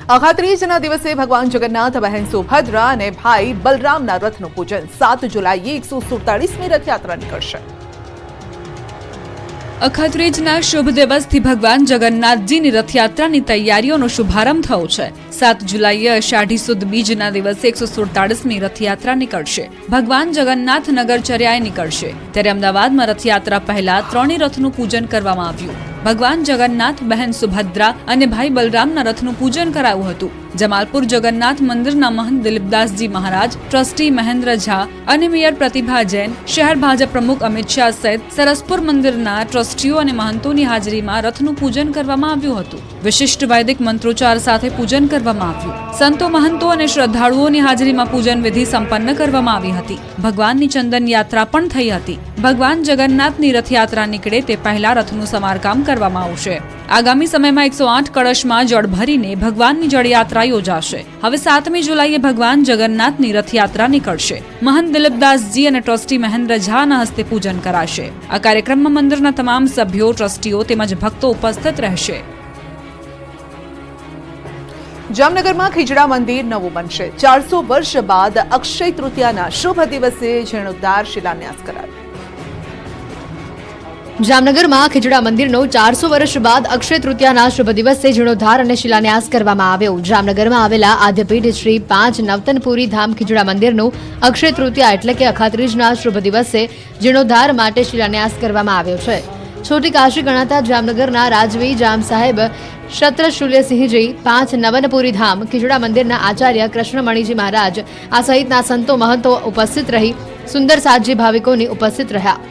અખાત્રીજના દિવસે ભગવાન જગન્નાથ, બહેન સુભદ્રા અને ભાઈ બલરામના રથનું પૂજન. 7 જુલાઈએ 147મી રથયાત્રા નીકળશે. અખાત્રીજના શુભ દિવસથી ભગવાન જગન્નાથજીની રથયાત્રાની તૈયારીઓનો શુભારંભ થયો છે. 7 જુલાઈએ અષાઢી સુદ બીજના દિવસે 147મી રથયાત્રા નીકળશે. ભગવાન જગન્નાથ નગરચર્યાએ નીકળશે. ત્યારે અમદાવાદમાં રથયાત્રા પહેલા 3 રથનું પૂજન કરવામાં આવ્યું. ભગવાન જગન્નાથ, બહેન સુભદ્રા અને ભાઈ બલરામના રથનું પૂજન કરાયું હતું. જમાલપુર જગન્નાથ મંદિરના મહંત દિલીપદાસજી મહારાજ, ટ્રસ્ટી મહેન્દ્ર ઝા અને મેયર પ્રતિભા જૈન, શહેર ભાજપ પ્રમુખ અમિત શાહ સહિત સરસપુર મંદિરના ટ્રસ્ટીઓ અને મહંતોની હાજરીમાં રથનું પૂજન કરવામાં આવ્યું હતું. વિશિષ્ટ વૈદિક મંત્રોચ્ચાર સાથે પૂજન કરવામાં આવ્યું. સંતો, મહંતો અને શ્રદ્ધાળુઓની હાજરીમાં પૂજન વિધિ સંપન્ન કરવામાં આવી હતી. ભગવાનની ચંદન યાત્રા પણ થઈ હતી. ભગવાન જગન્નાથની રથયાત્રા નીકળે તે પહેલા રથનું સમારકામ કરવામાં આવશે. આગામી સમયમાં 108 કળશમાં જળ ભરીને ભગવાનની જળયાત્રા યોજાશે. હવે 7મી જુલાઈએ ભગવાન જગન્નાથની રથયાત્રા નીકળશે. મહંત દિલીપદાસજી અને ટ્રસ્ટી મહેન્દ્ર ઝાના હસ્તે પૂજન કરાશે. આ કાર્યક્રમમાં મંદિરના તમામ સભ્યો, ટ્રસ્ટીઓ તેમજ ભક્તો ઉપસ્થિત રહેશે. જામનગરમાં ખીજડા મંદિર નવું બનશે. 400 વર્ષ બાદ અક્ષય તૃતીયાના શુભ દિવસે જીર્ણોદ્ધાર શિલાન્યાસ કરાયો. જામનગરમાં ખીજડા મંદિરનો 400 વર્ષ બાદ અક્ષય તૃતીયાના શુભ દિવસે જીર્ણોદ્ધાર અને શિલાન્યાસ કરવામાં આવ્યો. જામનગરમાં આવેલા આદ્યપીઠ શ્રી 5 નવતનપુરી ધામ ખીજડા મંદિરનું અક્ષય તૃતીયા એટલે કે અખાત્રીજના શુભ દિવસે જીર્ણોદ્ધાર માટે શિલાન્યાસ કરવામાં આવ્યો છે. છોટી કાશી ગણાતા જામનગરના રાજવી જામ સાહેબ શત્રશુલ્યસિંહજી, 5 નવનપુરી ધામ ખીજડા મંદિરના આચાર્ય કૃષ્ણમણીજી મહારાજ આ સહિતના સંતો, મહંતો ઉપસ્થિત રહી સુંદર સાતજી ભાવિકોની ઉપસ્થિત રહ્યા.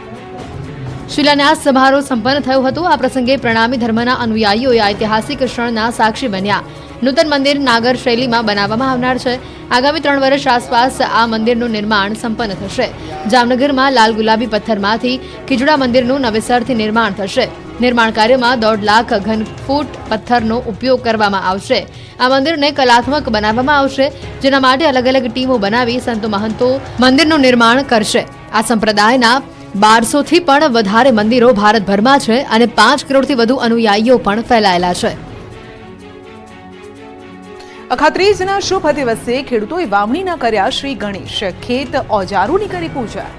શિલાન્યાસ સમારોહ સંપન્ન થયો હતો. આ પ્રસંગે પ્રણામી ધર્મના અનુયાયીઓએ ઐતિહાસિક ક્ષણના સાક્ષી બન્યા. નૂતન મંદિર નાગર શૈલીમાં બનાવવામાં આવનાર છે. આગામી 3 વર્ષ આસપાસ આ મંદિરનું નિર્માણ સંપન્ન થશે. જામનગરમાં લાલ ગુલાબી પથ્થરમાંથી ખીજડા મંદિરનું નવેસરથી નિર્માણ થશે. નિર્માણ કાર્યમાં 1.5 લાખ ઘનફૂટ પથ્થરનો ઉપયોગ કરવામાં આવશે. આ મંદિરને કલાત્મક બનાવવામાં આવશે, જેના માટે અલગ અલગ ટીમો બનાવી સંતો, મહંતો મંદિરનું નિર્માણ કરશે. આ સંપ્રદાયના 1200થી પણ વધારે મંદિરો ભારતભરમાં છે અને 5 કરોડથી વધુ અનુયાયીઓ પણ ફેલાયેલા છે. અખાત્રીજના શુભ દિવસે ખેડૂતોએ વાવણીના કર્યા શ્રી ગણેશ. ખેત ઓજારોની કરી પૂજા.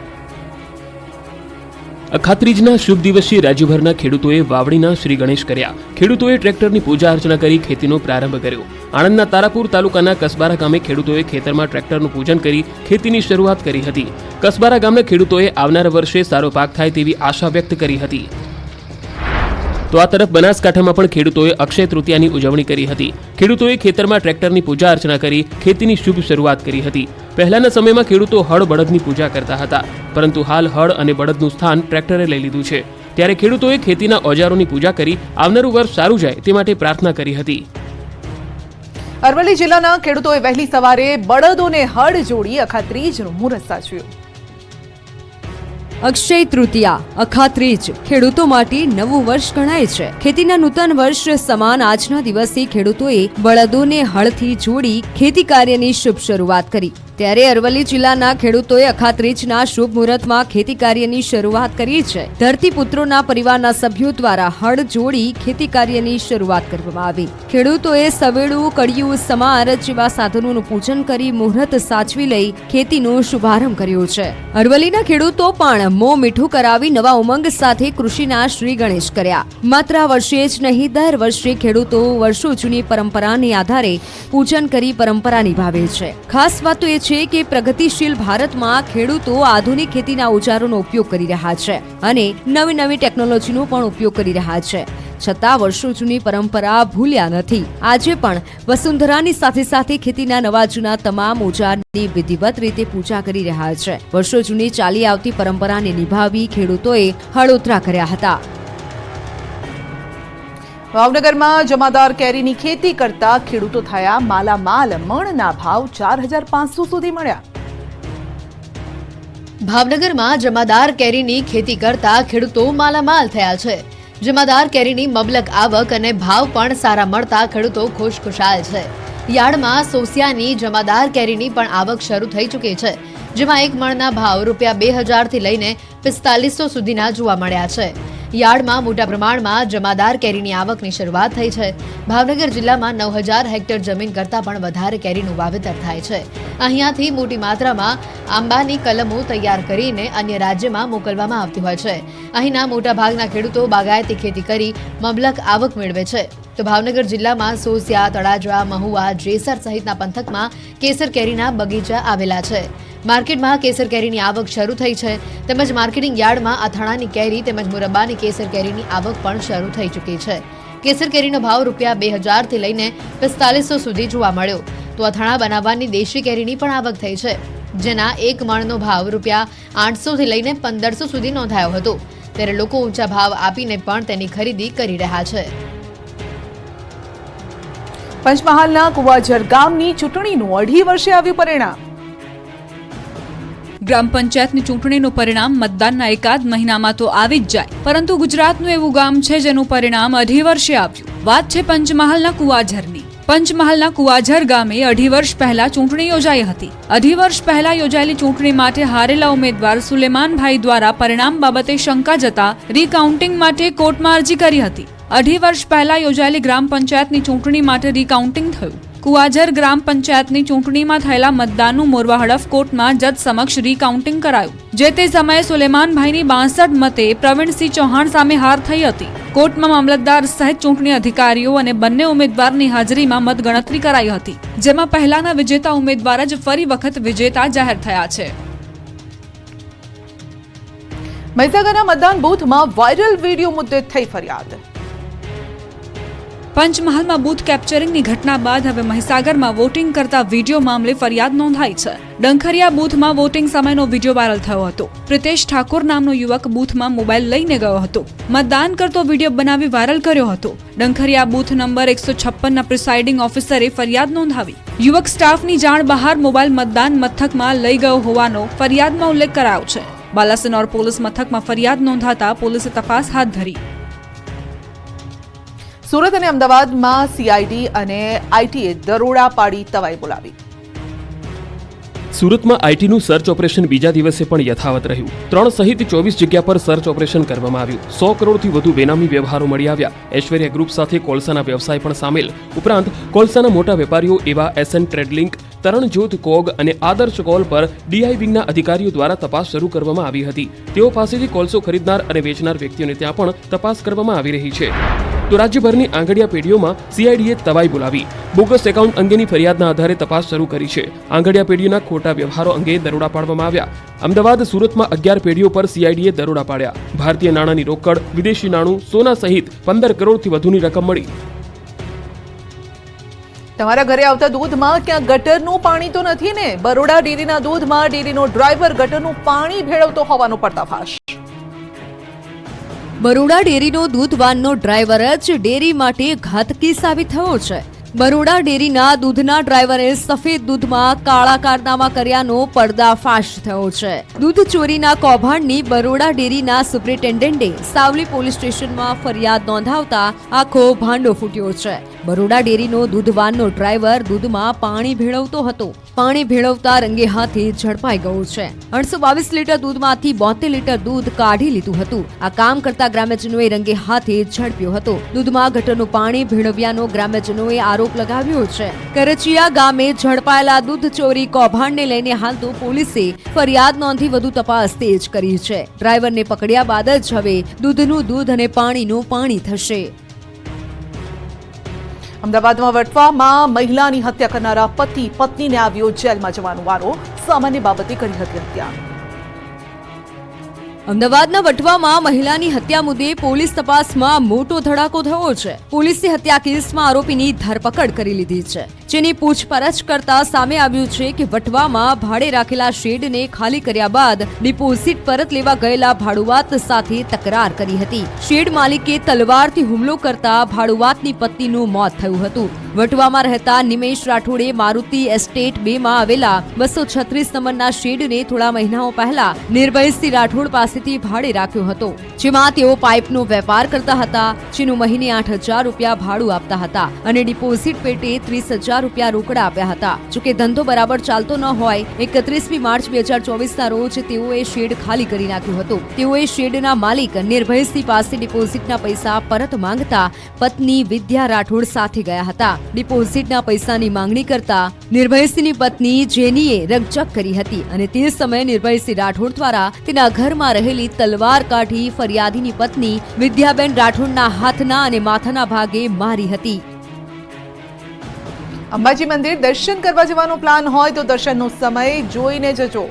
અખાત્રીજના શુભ દિવસે રાજ્યભરના ખેડૂતોએ વાવણીના શ્રી ગણેશ કર્યા. ખેડૂતોએ ટ્રેક્ટરની પૂજા અર્ચના કરી ખેતીનો પ્રારંભ કર્યો. આણંદના તારાપુર તાલુકાના કસબારા ગામે ખેડૂતોએ ખેતરમાં ટ્રેક્ટરનું પૂજન કરી ખેતીની શરૂઆત કરી હતી. કસબારા ગામના ખેડૂતોએ આવનાર વર્ષે સારો પાક થાય તેવી આશા વ્યક્ત કરી હતી. તો આ તરફ બનાસકાંઠામાં પણ ખેડૂતોએ અક્ષય તૃતીયાની ઉજવણી કરી હતી. ખેડૂતોએ ખેતરમાં ટ્રેક્ટરની પૂજા અર્ચના કરી ખેતીની શુભ શરૂઆત કરી હતી. પહેલાના સમયમાં ખેડૂતો હળ બળદની પૂજા કરતા હતા, પરંતુ હાલ હળ અને બળદનું સ્થાન ટ્રેક્ટરે લઈ લીધું છે. ત્યારે ખેડૂતોએ ખેતીના ઓજારોની પૂજા કરી આવનારું વર્ષ સારું જાય તે માટે પ્રાર્થના કરી હતી. અરવલ્લી જિલ્લાના ખેડૂતોએ વહેલી સવારે બળદોને હળ જોડી અખાત્રીજનું મુહૂર્ત સાચ્યું. અક્ષય તૃતીયા અખાત્રીજ ખેડૂતો માટે નવું વર્ષ ગણાય છે. ખેતીના નૂતન વર્ષ સમાન આજના દિવસે ખેડૂતોએ બળદોને હળથી જોડી ખેતી કાર્યની શુભ શરૂઆત કરી. ત્યારે અરવલ્લી જિલ્લાના ખેડૂતોએ અખાત્રીજના શુભ મુહૂર્તમાં ખેતી કાર્યની શરૂઆત કરી છે. ધરતીપુત્રોના પરિવારના સભ્યો દ્વારા હળ જોડી ખેતી કાર્યની શરૂઆત કરવામાં આવી. ખેડૂતોએ સવેડું, કડિયું, સમાર જેવા સાધનોનું પૂજન કરી મુહૂર્ત સાચવી લઈ ખેતીનો શુભારંભ કર્યો છે. અરવલ્લીના ખેડૂતો પણ મોં મીઠું કરાવી નવા ઉમંગ સાથે કૃષિના શ્રી ગણેશ કર્યા. માત્ર આ વર્ષે જ નહીં, દર વર્ષે ખેડૂતો વર્ષો જૂની પરંપરાને આધારે પૂજન કરી પરંપરા નિભાવે છે. ખાસ વાત તો એ છે કે પ્રગતિશીલ ભારતમાં ખેડૂતો આધુનિક ખેતીના ઓજારોનો ઉપયોગ કરી રહ્યા છે અને નવી નવી ટેકનોલોજીનો પણ ઉપયોગ કરી રહ્યા છે. છતાં વર્ષો જૂની પરંપરા ભૂલ્યા નથી. આજે પણ વસુંધરાની સાથે સાથે ખેતીના નવા જૂના તમામ ઓજારની વિધિવત રીતે પૂજા કરી રહ્યા છે. વર્ષો જૂની ચાલી આવતી પરંપરાને નિભાવી ખેડૂતોએ હળોતરા કર્યા હતા. ભાવનગરમાં જમાદાર કેરીની ખેતી કરતા ખેડૂતો થયા માલામાલ. મણના ભાવ 4500 સુધી મળ્યા. ભાવનગરમાં જમાદાર કેરીની ખેતી કરતા ખેડૂતો માલામાલ થયા છે. જમાદાર કેરીની મબલક આવક અને ભાવ પણ સારા મળતા ખેડૂતો ખુશખુશાલ છે. યાર્ડમાં સોસિયાની જમાદાર કેરીની પણ આવક શરૂ થઈ ચૂકી છે, જેમાં એક મણના ભાવ ₹2000 થી લઈને 4500 સુધીના જોવા મળ્યા છે. યાર્ડમાં મોટા પ્રમાણમાં જમાદાર કેરીની આવકની શરૂઆત થઈ છે. ભાવનગર જિલ્લામાં 9000 હેક્ટર જમીન કરતાં પણ વધારે કેરીનું વાવેતર થાય છે. અહીંયાથી મોટી માત્રામાં આંબાની કલમો તૈયાર કરીને અન્ય રાજ્યમાં મોકલવામાં આવતી હોય છે. અહીંના મોટા ભાગના ખેડૂતો બાગાયતી ખેતી કરી મબલક આવક મેળવે છે. તો ભાવનગર જિલ્લામાં સોસિયા, તળાજા, મહુવા, જેસર સહિતના પંથકમાં કેસર કેરીના બગીચા આવેલા છે. માર્કેટમાં કેસર કેરીની આવક શરૂ થઈ છે. તેમજ માર્કેટિંગ યાર્ડમાં અથાણાની કેરી તેમજ મુરબ્બાની કેસર કેરીની આવક પણ શરૂ થઈ ચૂકી છે. કેસર કેરીનો ભાવ ₹2000 થી લઈને 4500 સુધી જોવા મળ્યો. તો અથાણા બનાવવાની દેશી કેરીની પણ આવક થઈ છે, જેના એક મણનો ભાવ ₹800 થી લઈને 1500 સુધી નોંધાયો હતો. ત્યારે લોકો ઊંચા ભાવ આપીને પણ તેની ખરીદી કરી રહ્યા છે. પંચમહાલના કુવાઝર ગામની ચૂંટણીનું 2.5 વર્ષે આવ્યું પરિણામ. ગ્રામ પંચાયતની ચૂંટણીનું પરિણામ મતદાનના એકાદ મહિનામાં તો આવી જ જાય, પરંતુ ગુજરાતનું એવું ગામ છે જેનું પરિણામ 2.5 વર્ષે આવ્યું. વાત છે પંચમહાલના કુવાઝરની. પંચમહાલના કુવાઝર ગામે 2.5 વર્ષ પહેલા ચૂંટણી યોજાઈ હતી. 2.5 વર્ષ પહેલા યોજાયેલી ચૂંટણી માટે હારેલા ઉમેદવાર સુલેમાનભાઈ દ્વારા પરિણામ બાબતે શંકા જતા રીકાઉન્ટિંગ માટે કોર્ટમાં અરજી કરી હતી. 2.5 વર્ષ પહેલા યોજાયેલી ગ્રામ પંચાયતની ચૂંટણી માટે રીકાઉન્ટિંગ થયું. કુવાઝર ગ્રામ પંચાયતની ચૂંટણીમાં થયેલા મતદાનનું મોરવા હડફ કોર્ટમાં જજ સમક્ષ રીકાઉન્ટિંગ કરાયું. જે તે સમયે સુલેમાનભાઈની 62 મતે પ્રવીણસિંહ ચૌહાણ સામે હાર થઈ હતી. કોર્ટમાં મામલતદાર સહિત ચૂંટણી અધિકારીઓ અને બંને ઉમેદવારની હાજરીમાં મતગણતરી કરાઈ હતી, જેમાં પહેલાના વિજેતા ઉમેદવાર જ ફરી વખત વિજેતા જાહેર થયા છે. મહીસાગરના મતદાન બૂથમાં વાયરલ વિડીયો મુદ્દે થઈ ફરિયાદ. પંચમહાલમાં બૂથ કેપ્ચરિંગની ઘટના બાદ હવે મહીસાગરમાં વોટિંગ કરતા વિડીયો મામલે ફરિયાદ નોંધાઈ છે. ડંખરિયા બૂથમાં વોટિંગ સમયનો વિડીયો વાયરલ થયો હતો. પ્રિતેશ ઠાકોર નામનો યુવક બૂથમાં મોબાઈલ લઈને ગયો હતો. મતદાન કરતો વિડીયો બનાવી વાયરલ કર્યો હતો. ડંખરિયા બૂથ નંબર 156ના પ્રિસાઇડિંગ ઓફિસરે ફરિયાદ નોંધાવી. યુવક સ્ટાફની જાણ બહાર મોબાઈલ મતદાન મથકમાં લઈ ગયો હોવાનો ફરિયાદમાં ઉલ્લેખ કરાયો છે. બાલાસિનોર પોલીસ મથકમાં ફરિયાદ નોંધાતા પોલીસે તપાસ હાથ ધરી. સુરત અને અમદાવાદમાં સીઆઈડી અને આઈટીએ દરોડા પાડી તવાઈ બોલાવી. સુરતમાં આઈટીનું સર્ચ ઓપરેશન બીજા દિવસે પણ યથાવત રહ્યું. 3 સહિત 24 જગ્યા પર સર્ચ ઓપરેશન કરવામાં આવ્યું. 100 કરોડથી વધુ બેનામી વ્યવહારો મળી આવ્યા. ઐશ્વર્યા ગ્રુપ સાથે કોલસાના વ્યવસાય પણ સામેલ. ઉપરાંત કોલસાના મોટા વેપારીઓ એવા એસએન ટ્રેડલિંક, તરણજોત કોગ અને આદર્શ કોલ પર ડીઆઈ વિંગના અધિકારીઓ દ્વારા તપાસ શરૂ કરવામાં આવી હતી. તેઓ પાસેથી કોલસો ખરીદનાર અને વેચનાર વ્યક્તિઓને ત્યાં પણ તપાસ કરવામાં આવી રહી છે. તો રાજ્યભરની આંગડિયા પેઢીઓમાં સીઆઈડીએ તવાઈ બોલાવી. બોગસ એકાઉન્ટ અંગેની ફરિયાદના આધારે તપાસ શરૂ કરી છે. આંગડિયા પેઢીઓના ખોટા વ્યવહારો અંગે દરોડા પાડવામાં આવ્યા. અમદાવાદ, સુરતમાં 11 પેઢીઓ પર સીઆઈડીએ દરોડા પાડ્યા. ભારતીય નાણાંની રોકડ, વિદેશી નાણું, સોના સહિત 15 કરોડથી વધુની રકમ મળી. તમારા ઘરે આવતા દૂધમાં ક્યાં ગટરનું પાણી તો નથી ને? બરોડા ડેરીના દૂધમાં ડેરીનો ડ્રાઈવર ગટરનું પાણી ભેળવતો હોવાનો પર્દાફાશ. બરોડા ડેરીનો દૂધવાનનો ડ્રાઈવર જ ડેરી માટે ઘાતકી સાબિત થયો છે. બરોડા ડેરીના દૂધના ડ્રાઈવરે સફેદ દૂધમાં કાળા કારનામા કર્યાનો પર્દાફાશ થયો છે. દૂધ ચોરીના કૌભાંડની બરોડા ડેરીના સુપ્રિન્ટેન્ડન્ટે સાવલી પોલીસ સ્ટેશનમાં ફરિયાદ નોંધાવતા આખો ભાંડો ફૂટ્યો છે. બરોડા ડેરીનો દૂધવાનનો ડ્રાઈવર દૂધમાં પાણી ભેળવતો હતો. પાણી ભેળવતા રંગે હાથે ઝડપાઈ ગયો છે. 822 લીટર દૂધમાંથી 72 લીટર દૂધ કાઢી લીધું હતું. આ કામ કરતા ગ્રામ્યજનોએ રંગે હાથે ઝડપ્યો હતો. દૂધમાં ગટરનું પાણી ભેળવ્યાનો ગ્રામ્યજનોએ આરોપ લગાવ્યો છે. કરચિયા ગામે ઝડપાયેલા દૂધ ચોરી કૌભાંડને લઈને હાલ તો પોલીસે ફરિયાદ નોંધી વધુ તપાસ તેજ કરી છે. ડ્રાઈવરને પકડ્યા બાદ જ હવે દૂધનું દૂધ અને પાણીનું પાણી થશે. અમદાવાદમાં વટવામાં મહિલાની હત્યા કરનારા પતિ પત્નીને આવ્યો જેલમાં જવાનો વારો. સામાન્ય બાબતે કરી હતી હત્યા. અમદાવાદના વટવામાં મહિલાની હત્યા મુદ્દે પોલીસ તપાસમાં મોટો ધડાકો થયો છે. પોલીસે હત્યા કેસમાં આરોપીની ધરપકડ કરી લીધી છે, જેની પૂછપરછ કરતા સામે આવ્યું છે કે વટવામાં ભાડે રાખેલા શેડને ખાલી કર્યા બાદ ડિપોઝિટ પરત લેવા ગયેલા ભાડુઆત સાથે તકરાર કરી હતી. શેડ માલિકે તલવારથી હુમલો કરતા ભાડુઆતની પત્નીનું મોત થયું હતું. વટવામાં રહેતા નિમેશ રાઠોડે મારુતિ એસ્ટેટ 2 માં આવેલા 236 નંબરના શેડને થોડા મહિનાઓ પહેલા નિર્ભયસિંહ રાઠોડ પાસે પાસેથી ભાડે રાખ્યો હતો, જેમાં તેઓ પાઇપનો વેપાર કરતા હતા, જેનું મહિને 8,000 રૂપિયા ભાડું આપતા હતા અને ડિપોઝિટ પેટે 30,000 રૂપિયા રોકડા આપ્યા હતા. જોકે ધંધો બરાબર ચાલતો ન હોય 31મી માર્ચ 2024ના રોજ તેઓએ શેડ ખાલી કરી નાખ્યું હતું. તેઓએ શેડના માલિક નિર્ભયસિંહ પાસે ડિપોઝિટના પૈસા પરત માંગતા પત્ની વિદ્યા રાઠોડ સાથે ગયા હતા. ડિપોઝિટના પૈસાની માંગણી કરતા નિર્ભયસિંહની પત્ની જેનીએ રકઝક કરી હતી અને તે સમયે નિર્ભયસિંહ રાઠોડ દ્વારા તેના ઘરમાં રહેલી તલવાર કાઢી ફરિયાદીની પત્ની વિદ્યાબેન રાઠોડના હાથના અને માથાના ભાગે મારી હતી. અંબાજી મંદિર દર્શન કરવા જવાનો પ્લાન હોય તો દર્શનનો સમય જોઈને જજો.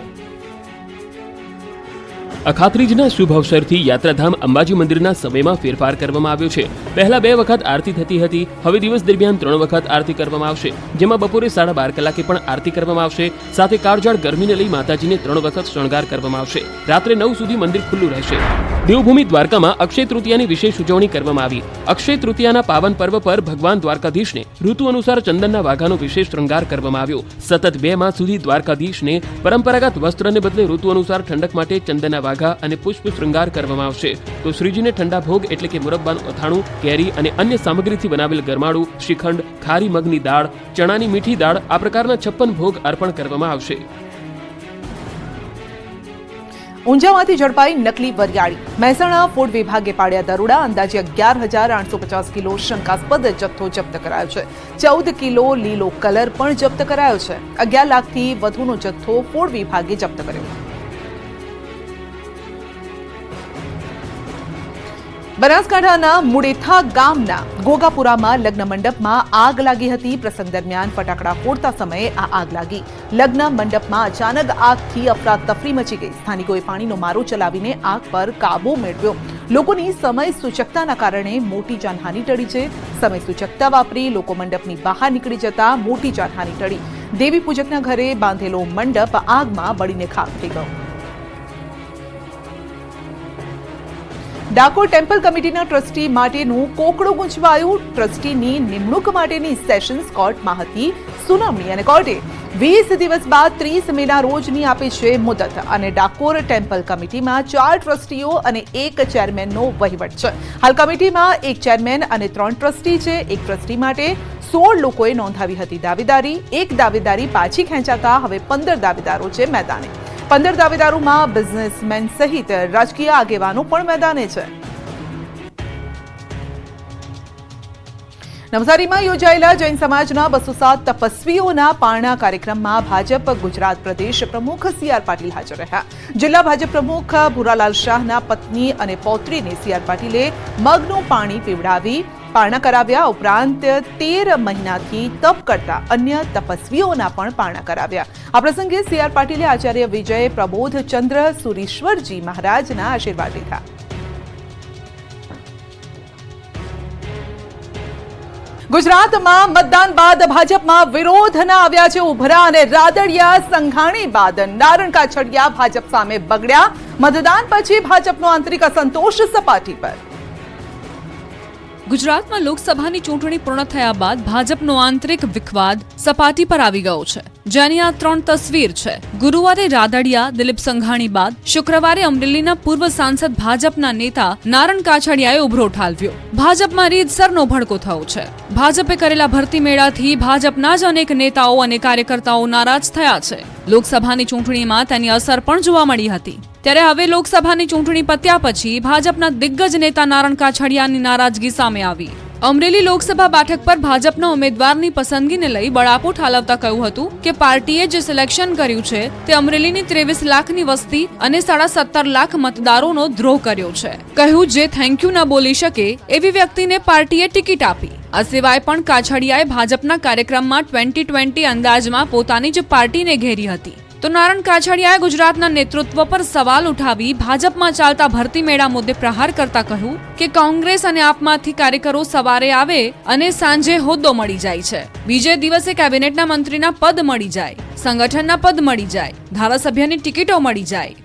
અખાત્રીજના શુભ અવસરથી યાત્રાધામ અંબાજી મંદિરના સમયમાં ફેરફાર કરવામાં આવ્યો છે. પહેલા 2 વખત આરતી થતી હતી, હવે દિવસ દરમિયાન 3 વખત આરતી કરવામાં આવશે, જેમાં બપોરે 12:30 કલાકે પણ આરતી કરવામાં આવશે. સાથે કાળઝાળ ગરમીને લઈ માતાજીને 3 વખત શણગાર કરવામાં આવશે. રાત્રે 9 સુધી મંદિર ખુલ્લું રહેશે. દેવભૂમિ દ્વારકામાં અક્ષય તૃતીયાની વિશેષ ઉજવણી કરવામાં આવી. અક્ષય તૃતીયાના પાવન પર્વ પર ભગવાન દ્વારકાધીશને ઋતુ અનુસાર ચંદનના વાઘાનો વિશેષ શૃંગાર કરવામાં આવ્યો. સતત 2 માસ સુધી દ્વારકાધીશને પરંપરાગત વસ્ત્રને બદલે ઋતુ અનુસાર ઠંડક માટે ચંદનના વાઘા અને પુષ્પ શૃંગાર કરવામાં આવશે. તો શ્રીજીને ઠંડા ભોગ એટલે કે મુરબ્બાનું અથાણું, કેરી અને અન્ય સામગ્રીથી બનાવેલ ગરમાળું, શ્રીખંડ, ખારી મગની દાળ, ચણાની મીઠી દાળ આ પ્રકારના 56 ભોગ અર્પણ કરવામાં આવશે. ઊંઝામાંથી ઝડપાઈ નકલી વરિયાળી. મહેસાણા ફૂડ વિભાગે પાડ્યા દરોડા. અંદાજે 11,850 કિલો શંકાસ્પદ જથ્થો જપ્ત કરાયો છે. 14 કિલો લીલો કલર પણ જપ્ત કરાયો છે. 11 લાખથી વધુનો જથ્થો ફૂડ વિભાગે જપ્ત કર્યો. બનાસકાંઠાના મુડેથા ગામના ગોગાપુરામાં લગ્ન મંડપમાં આગ લાગી હતી. પ્રસંગ દરમિયાન ફટાકડા ફોડતા સમયે આ આગ લાગી. લગ્ન મંડપમાં અચાનક આગથી અફરાતફરી મચી ગઈ. સ્થાનિકોએ પાણીનો મારો ચલાવીને આગ પર કાબુ મેળવ્યો. લોકોની સમય સૂચકતાના કારણે મોટી જાનહાનિ ટળી છે. સમય સૂચકતા વાપરી લોકો મંડપની બહાર નીકળી જતા મોટી જાનહાનિ ટળી. દેવી પૂજકના ઘરે બાંધેલો મંડપ આગમાં બળીને ખાક થઈ ગયો. ડાકોર ટેમ્પલ કમિટીના ટ્રસ્ટી માટેનું કોકડું ગૂંચવાયું. ટ્રસ્ટીની નિમણૂક માટેની સેશન્સ કોર્ટમાં હતી સુનાવણી અને કોર્ટે 20 દિવસ બાદ 30 મેના રોજની આપી છે મુદત. અને ડાકોર ટેમ્પલ કમિટીમાં 4 ટ્રસ્ટીઓ અને 1 ચેરમેનનો વહીવટ છે. હાલ કમિટીમાં 1 ચેરમેન અને 3 ટ્રસ્ટી છે. 1 ટ્રસ્ટી માટે 16 લોકોએ નોંધાવી હતી દાવેદારી. 1 દાવેદારી પાછી ખેંચાતા હવે 15 દાવેદારો છે મેદાને. 15 દાવેદારોમાં બિઝનેસમેન સહિત રાજકીય આગેવાનો પણ મેદાને છે. નવસારીમાં યોજાયેલા જૈન સમાજના 207 તપસ્વીઓના પારણા કાર્યક્રમમાં ભાજપ ગુજરાત પ્રદેશ પ્રમુખ CR પાટીલ હાજર રહ્યા. જિલ્લા ભાજપ પ્રમુખ ભુરાલાલ શાહના પત્ની અને પૌત્રીને CR પાટીલે મગનું પાણી પીવડાવી પારણા કરાવ્યા. ઉપરાંત 13 મહિનાથી તપ કરતા અન્ય તપસ્વીઓના પણ પારણા કરાવ્યા. આ પ્રસંગે CR પાટીલે આચાર્ય વિજય પ્રબોધચંદ્ર સુરીશ્વરજી મહારાજના આશીર્વાદ લીધા. ગુજરાતમાં મતદાન બાદ ભાજપમાં વિરોધના આવ્યા છે ઉભરા અને રાદડિયા. સંઘાણી બાદ નારણ કાછડિયા ભાજપ સામે બગડ્યા. મતદાન પછી ભાજપનો આંતરિક અસંતોષ સપાટી પર. ગુજરાતમાં લોકસભાની ચૂંટણી પૂર્ણ થયા બાદ ભાજપનો આંતરિક વિખવાદ સપાટી પર આવી ગયો છે, જેની આ 3 તસવીર છે. ગુરુવારે રાદડિયા દિલીપ સંઘાણી બાદ શુક્રવારે અમરેલીના પૂર્વ સાંસદ ભાજપના નેતા નારણ કાછડિયાએ ઉભરો ઠાલવ્યો. ભાજપમાં રીતસરનો ભડકો થયો છે. ભાજપે કરેલા ભરતી મેળાથી ભાજપના જ અનેક નેતાઓ અને કાર્યકર્તાઓ નારાજ થયા છે. લોકસભાની ચૂંટણીમાં તેની અસર પણ જોવા મળી હતી. ત્યારે હવે લોકસભાની ચૂંટણી પત્યા પછી ભાજપના દિગ્ગજ નેતા નારણ કાછડિયાની નારાજગી સામે આવી. અમરેલી લોકસભા બેઠક પર ભાજપના ઉમેદવારની પસંદગીને લઈ બળાપો ઠાલવતા કહ્યું હતું કે પાર્ટીએ જે સિલેક્શન કર્યું છે તે અમરેલીની 23 લાખની વસ્તી અને 17.5 લાખ મતદારોનો દ્રોહ કર્યો છે. કહ્યું જે થેન્ક યુ ન બોલી શકે એવી વ્યક્તિને પાર્ટીએ ટિકિટ આપી. આ સિવાય પણ કાછડિયાએ ભાજપના કાર્યક્રમમાં 2020 અંદાજમાં પોતાની જ પાર્ટીને ઘેરી હતી. તો નારણ કાછડિયાએ ગુજરાતના નેતૃત્વ પર સવાલ ઉઠાવી ભાજપમાં ચાલતા ભરતી મેળા મુદ્દે પ્રહાર કરતા કહ્યું કે કોંગ્રેસ અને આપમાંથી કાર્યકરો સવારે આવે અને સાંજે હોદ્દો મળી જાય છે. બીજે દિવસે કેબિનેટના મંત્રીના પદ મળી જાય, સંગઠનના પદ મળી જાય, ધારાસભ્યની ટિકિટો મળી જાય.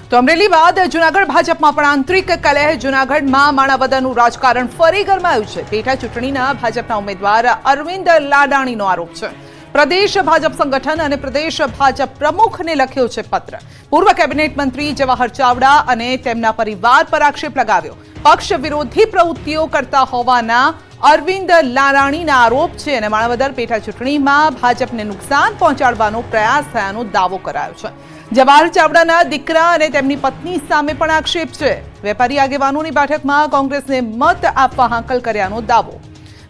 તો અમરેલી બાદ જૂનાગઢ ભાજપમાં પણ આંતરિક કલહ. જૂનાગઢમાં માણાવદરનું રાજકારણ ફરી ગરમાયું છે. પેટા ચૂંટણીના ભાજપના ઉમેદવાર અરવિંદ લાડાણીનો આરોપ છે પ્રદેશ ભાજપ સંગઠન અને પ્રદેશ ભાજપ પ્રમુખને લખ્યો છે પત્ર. પૂર્વ કેબિનેટ મંત્રી જવાહર ચાવડા અને તેમના પરિવાર પર આક્ષેપ લગાવ્યો. પક્ષ વિરોધી પ્રવૃત્તિઓ કરતા હોવાના અરવિંદ લારાણીના આરોપ છે અને માણાવદર પેટા ચૂંટણીમાં ભાજપને નુકસાન પહોંચાડવાનો પ્રયાસ થયાનો દાવો કરાયો છે. જવાહર ચાવડાના દીકરા અને તેમની પત્ની સામે પણ આક્ષેપ છે. વેપારી આગેવાનોની બેઠકમાં કોંગ્રેસને મત આપવા હાંકલ કર્યાનો દાવો.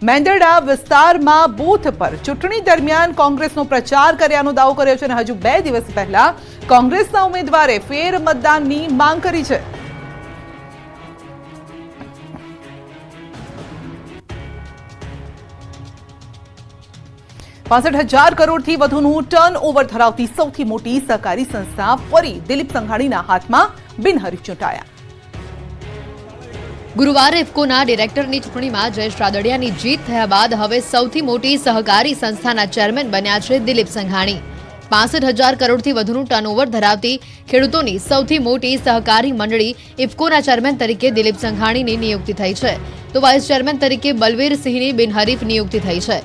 મેંદરડા વિસ્તારમાં બૂથ પર ચૂંટણી દરમિયાન કોંગ્રેસનો પ્રચાર કર્યાનો દાવો કર્યો છે અને હજુ 2 દિવસ પહેલા કોંગ્રેસના ઉમેદવારે ફેર મતદાનની માંગ કરી છે. ₹65,000 કરોડથી વધુનું ટર્ન ઓવર ધરાવતી સૌથી મોટી સહકારી સંસ્થા ફરી દિલીપ સંઘાણીના હાથમાં બિનહરીફ ચૂંટાયા. ગુરુવારે ઇફકોના ડિરેક્ટરની ચૂંટણીમાં જયેશ રાદડિયાની જીત થયા બાદ હવે સૌથી મોટી સહકારી સંસ્થાના ચેરમેન બન્યા છે દિલીપ સંઘાણી. 65,000 કરોડથી વધુનું ટર્નઓવર ધરાવતી ખેડૂતોની સૌથી મોટી સહકારી મંડળી ઇફકોના ચેરમેન તરીકે દિલીપ સંઘાણીની નિયુક્તિ થઈ છે, તો વાઇસ ચેરમેન તરીકે બલવીરસિંહની બિનહરીફ નિયુક્તિ થઈ છે.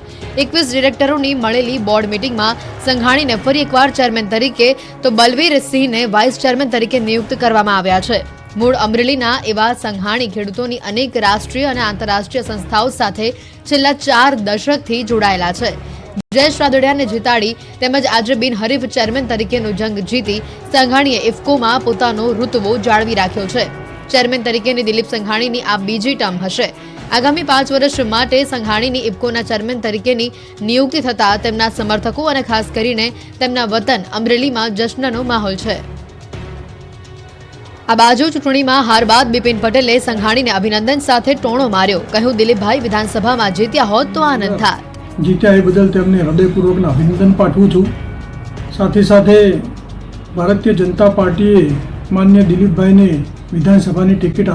21 ડિરેક્ટરોની મળેલી બોર્ડ મિટિંગમાં સંઘાણીને ફરી એકવાર ચેરમેન તરીકે તો બલવીરસિંહને વાઇસ ચેરમેન તરીકે નિયુક્ત કરવામાં આવ્યા છે. મૂળ અમરેલીના એવા સંઘાણી ખેડૂતોની અનેક રાષ્ટ્રીય અને આંતરરાષ્ટ્રીય સંસ્થાઓ સાથે છેલ્લા 4 દશકથી જોડાયેલા છે. જયેશ રાદડિયાને જીતાડી તેમજ આજે બિનહરીફ ચેરમેન તરીકેનો જંગ જીતી સંઘાણીએ ઇફકોમાં પોતાનો ઋતબો જાળવી રાખ્યો છે. ચેરમેન તરીકેની દિલીપ સંઘાણીની આ બીજી ટર્મ હશે. આગામી 5 વર્ષ માટે સંઘાણીની ઇફકોના ચેરમેન તરીકેની નિયુક્તિ થતા તેમના સમર્થકો અને ખાસ કરીને તેમના વતન અમરેલીમાં જશ્નનો માહોલ છે. આ બાજુ ચૂંટણીમાં હાર બાદ બિપિન પટેલે સંઘાણીને અભિનંદન સાથે ટોણો માર્યો. કહ્યું, દિલીપભાઈ વિધાનસભામાં જીત્યા હોત તો આનંદ થાત. જીત્યા એ બદલ તેમને હૃદયપૂર્વકના અભિનંદન પાઠવું છું. સાથે સાથે ભારતીય જનતા પાર્ટીએ માન્ય દિલીપભાઈને વિધાનસભાની ટિકિટ